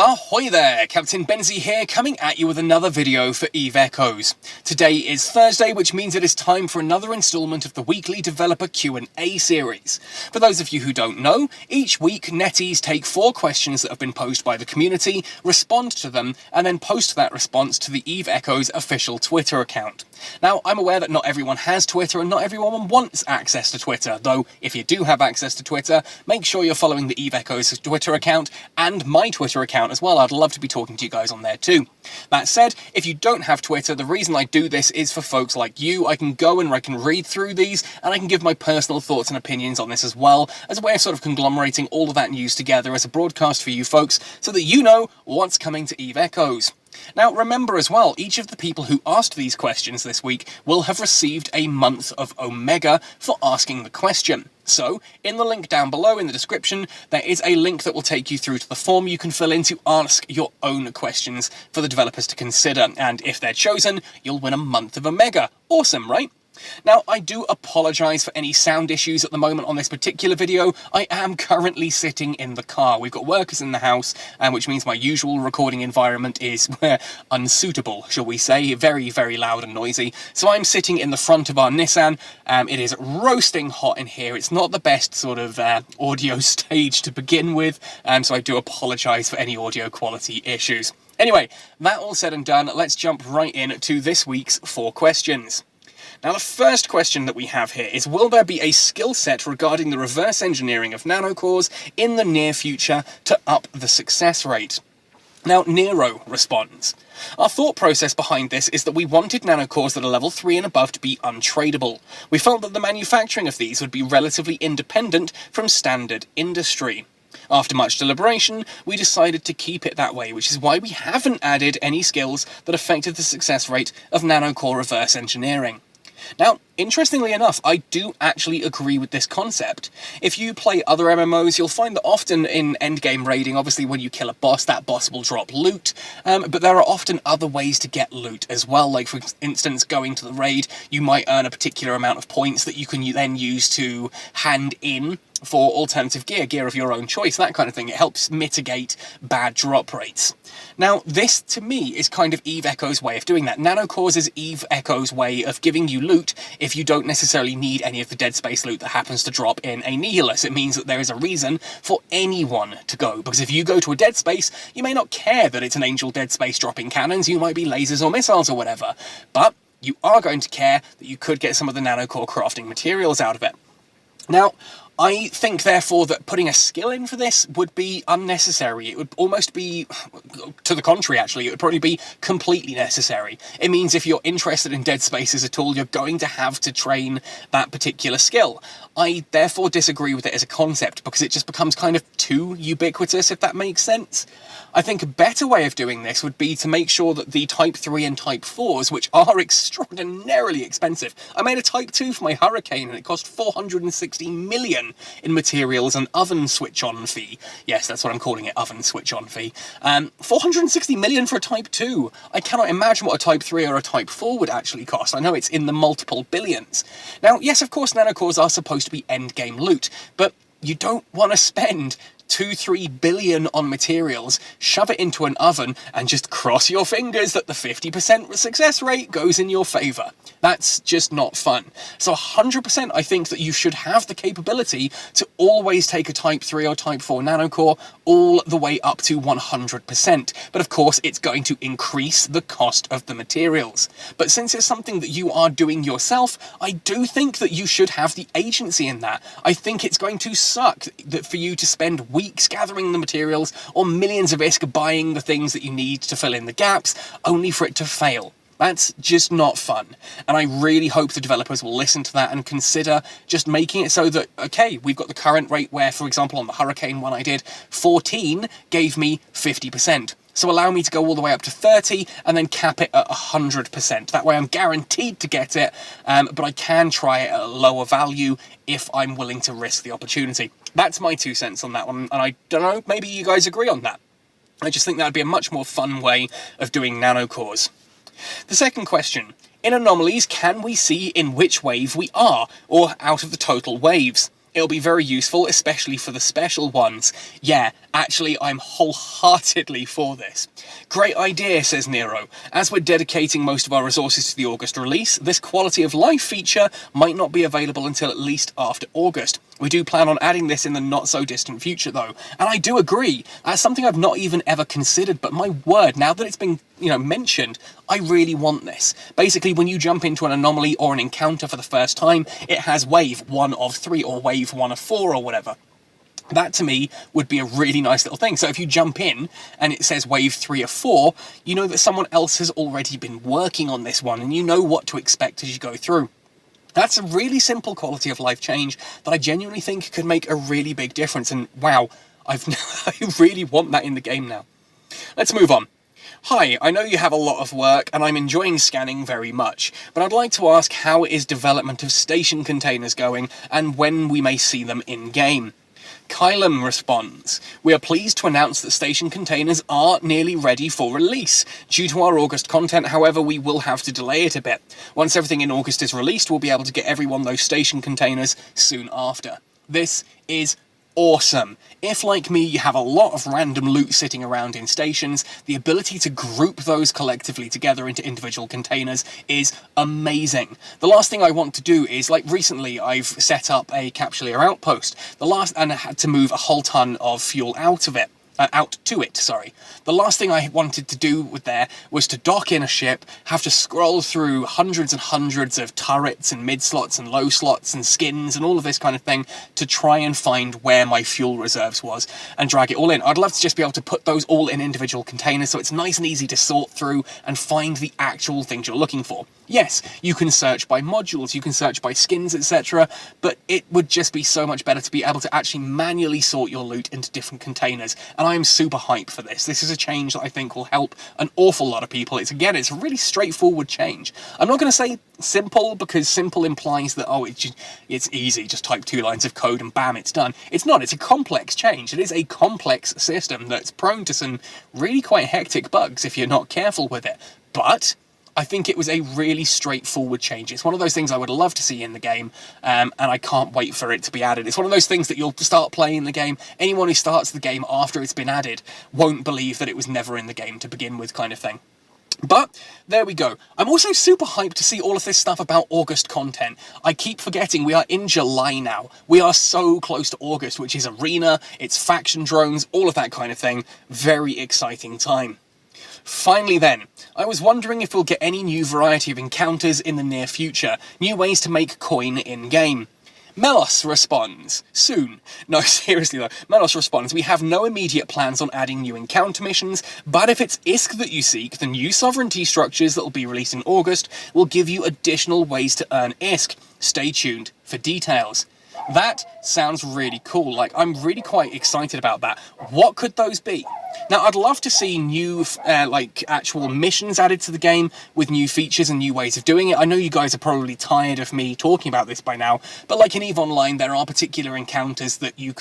Ahoy there, Captain Benzie here, coming at you with another video for Eve Echoes. Today is Thursday, which means it is time for another instalment of the weekly developer Q&A series. For those of you who don't know, each week netties take 4 questions that have been posed by the community, respond to them, and then post that response to the Eve Echoes official Twitter account. Now, I'm aware that not everyone has Twitter and not everyone wants access to Twitter, though if you do have access to Twitter, make sure you're following the Eve Echoes Twitter account and my Twitter account as well. I'd love to be talking to you guys on there too. That said, if you don't have Twitter, the reason I do this is for folks like you. I can go and I can read through these and I can give my personal thoughts and opinions on this as well, as a way of sort of conglomerating all of that news together as a broadcast for you folks so that you know what's coming to Eve Echoes. Now, remember as well, each of the people who asked these questions this week will have received a month of Omega for asking the question. So, in the link down below in the description, there is a link that will take you through to the form you can fill in to ask your own questions for the developers to consider, and if they're chosen, you'll win a month of Omega. Awesome, right? Now, I do apologise for any sound issues at the moment on this particular video. I am currently sitting in the car. We've got workers in the house, which means my usual recording environment is unsuitable, shall we say. Very, very loud and noisy. So I'm sitting in the front of our Nissan. It is roasting hot in here. It's not the best sort of audio stage to begin with, so I do apologise for any audio quality issues. Anyway, that all said and done, let's jump right in to this week's 4 questions. Now, the first question that we have here is, will there be a skill set regarding the reverse engineering of nanocores in the near future to up the success rate? Now, Nero responds, our thought process behind this is that we wanted nanocores that are level 3 and above to be untradeable. We felt that the manufacturing of these would be relatively independent from standard industry. After much deliberation, we decided to keep it that way, which is why we haven't added any skills that affected the success rate of nanocore reverse engineering. Now, interestingly enough, I do actually agree with this concept. If you play other MMOs, you'll find that often in endgame raiding, obviously when you kill a boss, that boss will drop loot, but there are often other ways to get loot as well. Like, for instance, going to the raid, you might earn a particular amount of points that you can then use to hand in for alternative gear of your own choice, that kind of thing. It helps mitigate bad drop rates. Now, this, to me, is kind of Eve Echoes' way of doing that. Nanocores is Eve Echoes' way of giving you loot if you don't necessarily need any of the dead space loot that happens to drop in a Nihilus. It means that there is a reason for anyone to go, because if you go to a dead space, you may not care that it's an Angel dead space dropping cannons, you might be lasers or missiles or whatever, but you are going to care that you could get some of the nanocore crafting materials out of it. Now, I think, therefore, that putting a skill in for this would be unnecessary. It would almost be, to the contrary, actually, it would probably be completely necessary. It means if you're interested in dead spaces at all, you're going to have to train that particular skill. I, therefore, disagree with it as a concept, because it just becomes kind of too ubiquitous, if that makes sense. I think a better way of doing this would be to make sure that the Type 3 and Type 4s, which are extraordinarily expensive. I made a Type 2 for my Hurricane, and it cost 460 million in materials and oven switch-on fee. Yes, that's what I'm calling it, oven switch-on fee. 460 million for a Type 2. I cannot imagine what a Type 3 or a Type 4 would actually cost. I know it's in the multiple billions. Now, yes, of course, nanocores are supposed to be endgame loot, but you don't want to spend 2-3 billion on materials, shove it into an oven, and just cross your fingers that the 50% success rate goes in your favour. That's just not fun. So 100% I think that you should have the capability to always take a Type 3 or Type 4 nanocore all the way up to 100%. But of course, it's going to increase the cost of the materials. But since it's something that you are doing yourself, I do think that you should have the agency in that. I think it's going to suck that for you to spend weeks gathering the materials or millions of ISK buying the things that you need to fill in the gaps, only for it to fail. That's just not fun. And I really hope the developers will listen to that and consider just making it so that, okay, we've got the current rate where, for example, on the Hurricane one I did, 14 gave me 50%. So allow me to go all the way up to 30 and then cap it at 100%. That way I'm guaranteed to get it, but I can try it at a lower value if I'm willing to risk the opportunity. That's my 2 cents on that one, and I don't know, maybe you guys agree on that. I just think that would be a much more fun way of doing nanocores. The second question, in anomalies, can we see in which wave we are, or out of the total waves? It'll be very useful, especially for the special ones. Yeah, actually, I'm wholeheartedly for this. Great idea, says Nero. As we're dedicating most of our resources to the August release, this quality of life feature might not be available until at least after August. We do plan on adding this in the not-so-distant future, though. And I do agree. That's something I've not even ever considered, but my word, now that it's been, mentioned, I really want this. Basically, when you jump into an anomaly or an encounter for the first time, it has wave 1 of 3 or wave 1 of 4 or whatever. That, to me, would be a really nice little thing. So if you jump in and it says wave 3 of 4, you know that someone else has already been working on this one, and you know what to expect as you go through. That's a really simple quality of life change that I genuinely think could make a really big difference. And wow, I really want that in the game now. Let's move on. Hi, I know you have a lot of work and I'm enjoying scanning very much, but I'd like to ask, how is development of station containers going and when we may see them in-game? Kylum responds, we are pleased to announce that station containers are nearly ready for release. Due to our August content, however, we will have to delay it a bit. Once everything in August is released, we'll be able to get everyone those station containers soon after. This is awesome. If, like me, you have a lot of random loot sitting around in stations, the ability to group those collectively together into individual containers is amazing. The last thing I want to do is, like recently, I've set up a Capsuleer outpost. And I had to move a whole ton of fuel out of it. Out to it, sorry. The last thing I wanted to do with there was to dock in a ship, have to scroll through hundreds and hundreds of turrets and mid-slots and low slots and skins and all of this kind of thing to try and find where my fuel reserves was and drag it all in. I'd love to just be able to put those all in individual containers so it's nice and easy to sort through and find the actual things you're looking for. Yes, you can search by modules, you can search by skins, etc., but it would just be so much better to be able to actually manually sort your loot into different containers, and I'm super hyped for this. This is a change that I think will help an awful lot of people. It's a really straightforward change. I'm not going to say simple, because simple implies that, it's easy, just type 2 lines of code and bam, it's done. It's not, it's a complex change. It is a complex system that's prone to some really quite hectic bugs if you're not careful with it. But I think it was a really straightforward change. It's one of those things I would love to see in the game, and I can't wait for it to be added. It's one of those things that you'll start playing the game, anyone who starts the game after it's been added won't believe that it was never in the game to begin with, kind of thing. But there we go. I'm also super hyped to see all of this stuff about August content. I keep forgetting we are in July now. We are so close to August, which is arena, it's faction drones, all of that kind of thing. Very exciting time. Finally then, I was wondering if we'll get any new variety of encounters in the near future, new ways to make coin in-game. Melos responds, soon. No, seriously though, Melos responds, we have no immediate plans on adding new encounter missions, but if it's ISK that you seek, the new sovereignty structures that will be released in August will give you additional ways to earn ISK. Stay tuned for details. That sounds really cool. Like, I'm really quite excited about that. What could those be? Now, I'd love to see new, actual missions added to the game with new features and new ways of doing it. I know you guys are probably tired of me talking about this by now, but like in EVE Online, there are particular encounters that you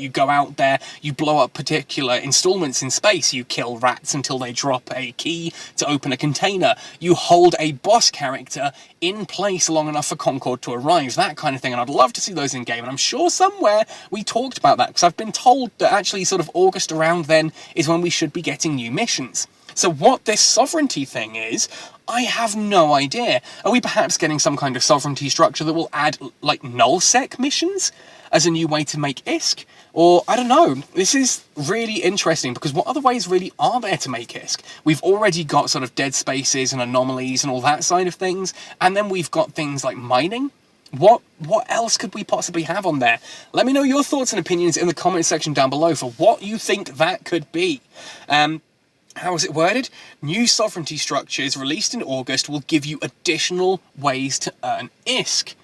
go out there, you blow up particular installments in space, you kill rats until they drop a key to open a container, you hold a boss character in place long enough for Concord to arrive, that kind of thing, and I'd love to see those in game, and I'm sure somewhere we talked about that, because I've been told that actually sort of August around then is when we should be getting new missions. So what this sovereignty thing is, I have no idea. Are we perhaps getting some kind of sovereignty structure that will add, like, nullsec missions as a new way to make ISK? Or, I don't know, this is really interesting, because what other ways really are there to make ISK? We've already got sort of dead spaces and anomalies and all that side of things, and then we've got things like mining. What else could we possibly have on there? Let me know your thoughts and opinions in the comment section down below for what you think that could be. How is it worded? New sovereignty structures released in August will give you additional ways to earn ISK.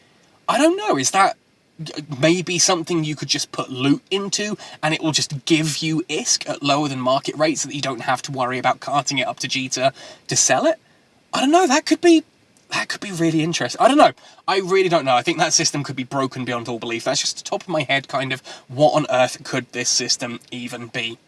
I don't know, is that maybe something you could just put loot into and it will just give you ISK at lower than market rates so that you don't have to worry about carting it up to Jita to sell it? I don't know, that could be really interesting. I don't know. I really don't know. I think that system could be broken beyond all belief. That's just the top of my head kind of what on earth could this system even be.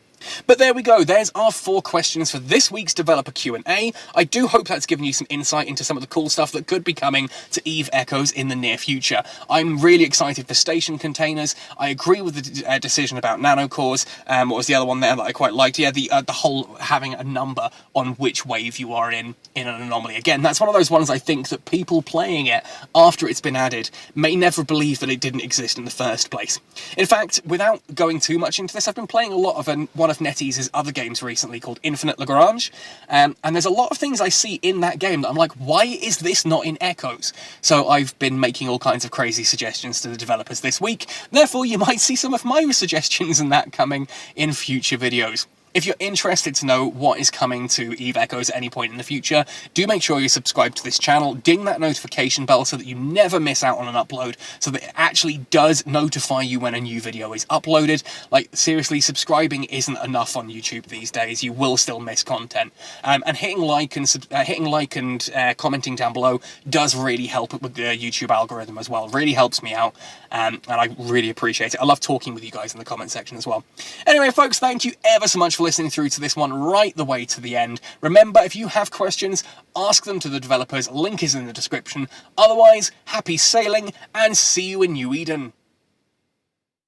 But there we go, there's our 4 questions for this week's developer Q&A. I do hope that's given you some insight into some of the cool stuff that could be coming to Eve Echoes in the near future. I'm really excited for station containers. I agree with the decision about nanocores. What was the other one there that I quite liked? Yeah, the whole having a number on which wave you are in an anomaly. Again, that's one of those ones I think that people playing it after it's been added may never believe that it didn't exist in the first place. In fact, without going too much into this, I've been playing a lot of one of NetEase's other games recently called Infinite Lagrange, and there's a lot of things I see in that game that I'm like, why is this not in Echoes? So I've been making all kinds of crazy suggestions to the developers this week, therefore you might see some of my suggestions and that coming in future videos. If you're interested to know what is coming to Eve Echoes at any point in the future, do make sure you subscribe to this channel, ding that notification bell so that you never miss out on an upload, so that it actually does notify you when a new video is uploaded. Like, seriously, subscribing isn't enough on YouTube these days. You will still miss content. And hitting like and commenting down below does really help with the YouTube algorithm as well. It really helps me out, and I really appreciate it. I love talking with you guys in the comment section as well. Anyway, folks, thank you ever so much for listening through to this one right the way to the end. Remember, if you have questions, ask them to the developers. Link is in the description. Otherwise, happy sailing and see you in New Eden.